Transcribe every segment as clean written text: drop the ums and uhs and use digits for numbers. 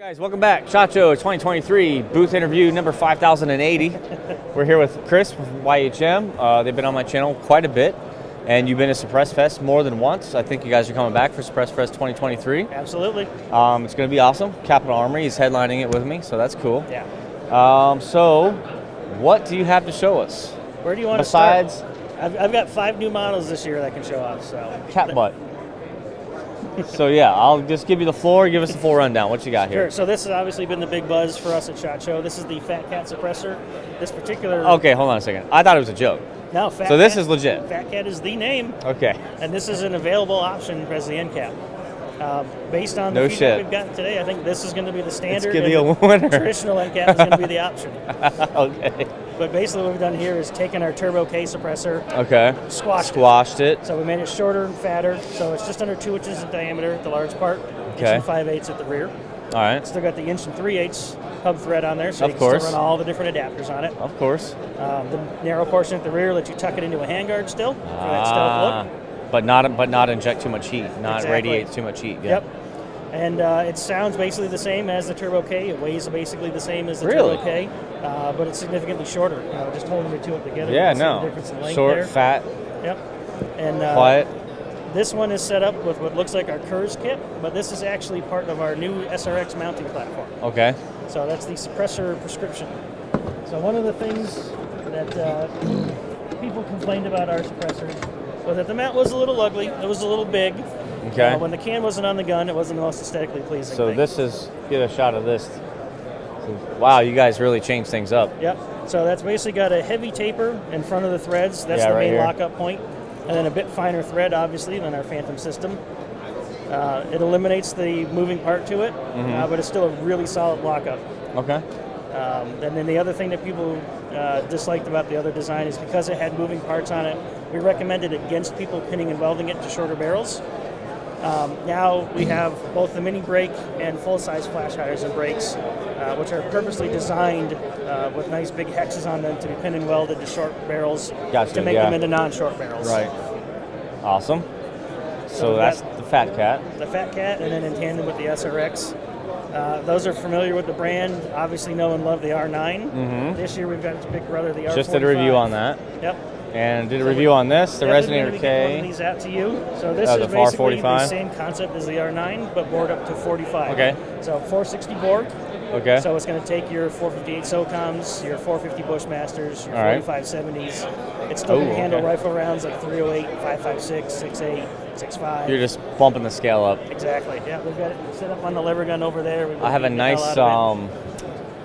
Guys, welcome back. SHOT Show 2023, booth interview number 5080. We're here with Chris from YHM. They've been on my channel quite a bit, and you've been to Suppress Fest more than once. I think you guys are coming back for Suppress Fest 2023. Absolutely. It's going to be awesome. Capital Armory is headlining it with me, so that's cool. Yeah. So, what do you have to show us? Where do you want to start? I've got 5 new models this year that I can show off. So cat butt. So yeah, I'll just give you the floor. Give us the full rundown. What you got here? Sure. So this has obviously been the big buzz for us at SHOT Show. This is the Fat Cat suppressor. This particular. Okay, hold on a second. I thought it was a joke. No, Fat So this Cat, is legit. Fat Cat is the name. Okay. And this is an available option as the end cap. Based on the feedback we've gotten today, I think this is going to be the standard. It's going to be a winner. Traditional end cap is going to be the option. Okay. But basically what we've done here is taken our Turbo K suppressor, squashed it. So we made it shorter and fatter, so it's just under 2 inches in diameter, the large part, okay. 1 5/8 at the rear. All right. Still got the 1 3/8 hub thread on there, so of you course. can still run all the different adapters on it. Of course. The narrow portion at the rear lets you tuck it into a handguard still for that stealth look. But not inject too much heat, not radiate too much heat. Yeah. Yep. And it sounds basically the same as the Turbo K. It weighs basically the same as the Really? Turbo K, but it's significantly shorter. Just holding the two up together. Yeah, you can see the difference in length short, there. fat. Yep. And quiet. This one is set up with what looks like our KERS kit, but this is actually part of our new SRX mounting platform. Okay. So that's the suppressor prescription. So one of the things that people complained about our suppressors was that the mount was a little ugly. It was a little big. Okay. When the can wasn't on the gun, it wasn't the most aesthetically pleasing So thing. this is, get a shot of this. Wow, you guys really changed things up. Yep. So that's basically got a heavy taper in front of the threads. That's the right main here. lockup point. And then a bit finer thread, obviously, than our Phantom system. It eliminates the moving part to it, but it's still a really solid lockup. Okay. And then the other thing that people disliked about the other design is because it had moving parts on it, we recommended against people pinning and welding it to shorter barrels. Now we have both the mini brake and full-size flash hires and brakes, which are purposely designed with nice big hexes on them to be pin and welded to short barrels to make them into non-short barrels. Right. Awesome. So that's the Fat Cat. The Fat Cat, and then in tandem with the SRX. Those are familiar with the brand, obviously know and love the R9. This year we've got its big brother, the R45. Just did a review on that. Yep. And did a review on this, the Resonator K. One of these out to you. So this is basically the same concept as the R9, but bored up to 45. Okay. So 460 bored. Okay. So it's going to take your 458 SOCOMs, your 450 Bushmasters, your 4570s. It's still going to handle rifle rounds like 308, 556, 68, 65. You're just bumping the scale up. Exactly. Yeah, we've got it set up on the lever gun over there. I have a nice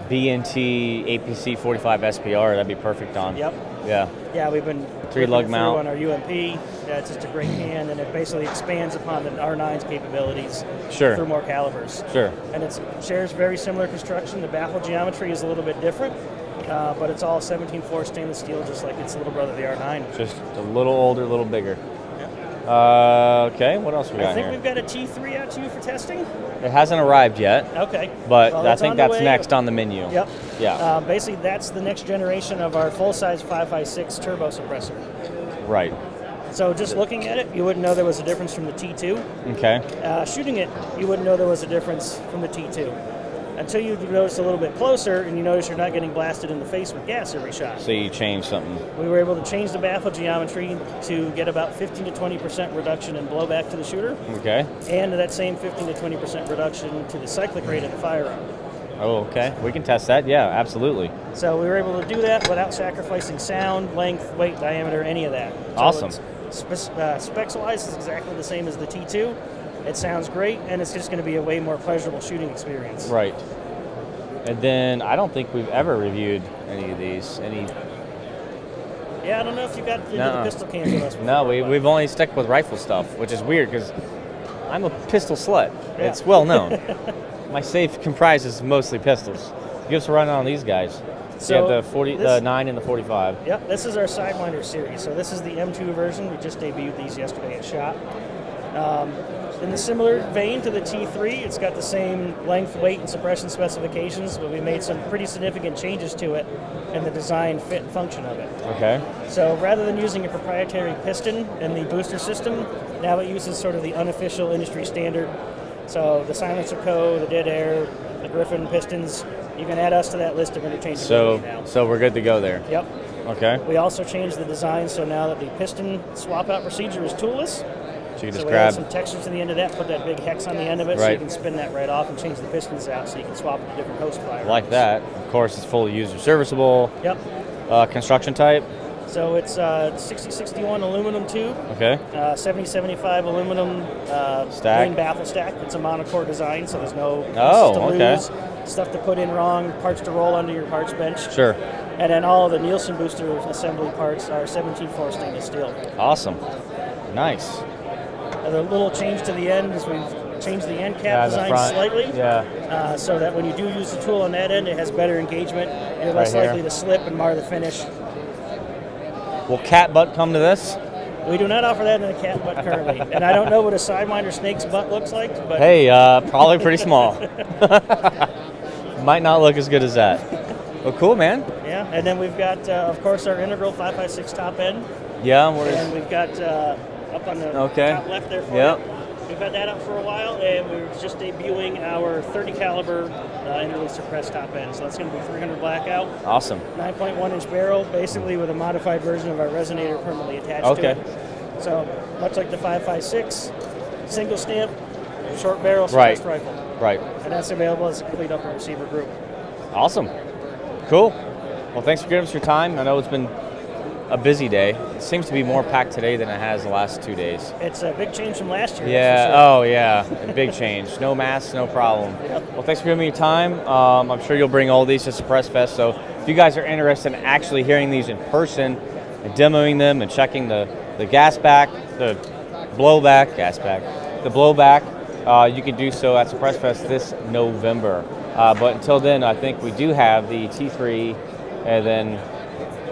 B&T APC 45 SPR. That'd be perfect on. Yep. Yeah. Yeah, we've been 3-lug mount on our UMP. Yeah, it's just a great can, and it basically expands upon the R9's capabilities through more calibers. Sure. And it shares very similar construction. The baffle geometry is a little bit different, but it's all 17-4 stainless steel, just like its little brother, the R9. Just a little older, a little bigger. Okay, what else we got here? I think we've got a T3 out to you for testing. It hasn't arrived yet. Okay. But I think that's next on the menu. Yep. Yeah. Basically, that's the next generation of our full-size 5.56 turbo suppressor. Right. So just looking at it, you wouldn't know there was a difference from the T2. Okay. Shooting it, you wouldn't know there was a difference from the T2. Until you notice a little bit closer and you notice you're not getting blasted in the face with gas every shot. So you changed something. We were able to change the baffle geometry to get about 15 to 20% reduction in blowback to the shooter. Okay. And that same 15 to 20% reduction to the cyclic rate of the firearm. Oh, okay. We can test that. Yeah, absolutely. So we were able to do that without sacrificing sound, length, weight, diameter, any of that. So awesome. Specs-wise, it's exactly the same as the T2. It sounds great, and it's just going to be a way more pleasurable shooting experience. Right. And then I don't think we've ever reviewed any of these. Yeah, I don't know if you got into the pistol cans with us before. No, we've only stuck with rifle stuff, which is weird because I'm a pistol slut. Yeah. It's well known. My safe comprises mostly pistols. Give us a run on these guys. So you have the 9 and the 45. Yep, this is our Sidewinder series. So this is the M2 version. We just debuted these yesterday at SHOT. In the similar vein to the T3, it's got the same length, weight, and suppression specifications, but we made some pretty significant changes to it in the design, fit, and function of it. Okay. So rather than using a proprietary piston in the booster system, now it uses sort of the unofficial industry standard So the silencer co, the dead air, the Griffin pistons, you can add us to that list of interchangeability now. So we're good to go there. Yep. Okay. We also changed the design so now that the piston swap out procedure is toolless. So you can just we grab add some textures to the end of that, put that big hex on the end of it, so you can spin that right off and change the pistons out, so you can swap it to different host firearms. Like that. Of course, it's fully user serviceable. Yep. Construction type. So it's 6061 aluminum tube. Okay. 7075 aluminum stack. main baffle stack. It's a monocore design, so there's no pieces to lose, stuff to put in wrong, parts to roll under your parts bench. Sure. And then all of the Nielsen booster assembly parts are 17.4 stainless steel. Awesome. Nice. The little change to the end is we've changed the end cap design slightly. Yeah. So that when you do use the tool on that end, it has better engagement. You're less likely to slip and mar the finish. Will cat butt come to this? We do not offer that in a cat butt currently. And I don't know what a Sidewinder snake's butt looks like, but hey, probably pretty small. Might not look as good as that. Well, cool, man. Yeah, and then we've got, of course, our integral 5.56 top end. Yeah, and we've got up on the top left there for you. We've had that up for a while, and we're just debuting our 30 caliber interleaf suppressed top end. So that's going to be 300 blackout. Awesome. 9.1 inch barrel, basically with a modified version of our resonator permanently attached to it. So much like the 5.56, single stamp, short barrel suppressed rifle. Right. And that's available as a complete upper receiver group. Awesome. Cool. Well, thanks for giving us your time. I know it's been a busy day. It seems to be more packed today than it has the last 2 days. It's a big change from last year. Yeah. Sure. Oh, yeah. A big change. No masks, no problem. Yep. Well, thanks for giving me your time. I'm sure you'll bring all these to Suppress Fest. So if you guys are interested in actually hearing these in person and demoing them and checking the gas back, the blowback, the blowback, you can do so at Suppress Fest this November. But until then, I think we do have the T3, and then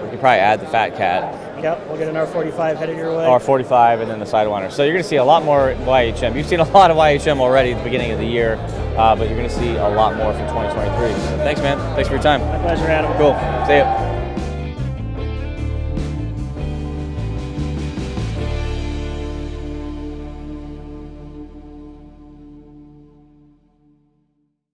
we can probably add the Fat Cat. Yep, we'll get an R45 headed your way. R45 and then the Sidewinder. So you're going to see a lot more YHM. You've seen a lot of YHM already at the beginning of the year, but you're going to see a lot more for 2023. Thanks, man. Thanks for your time. My pleasure, Adam. Cool. See ya.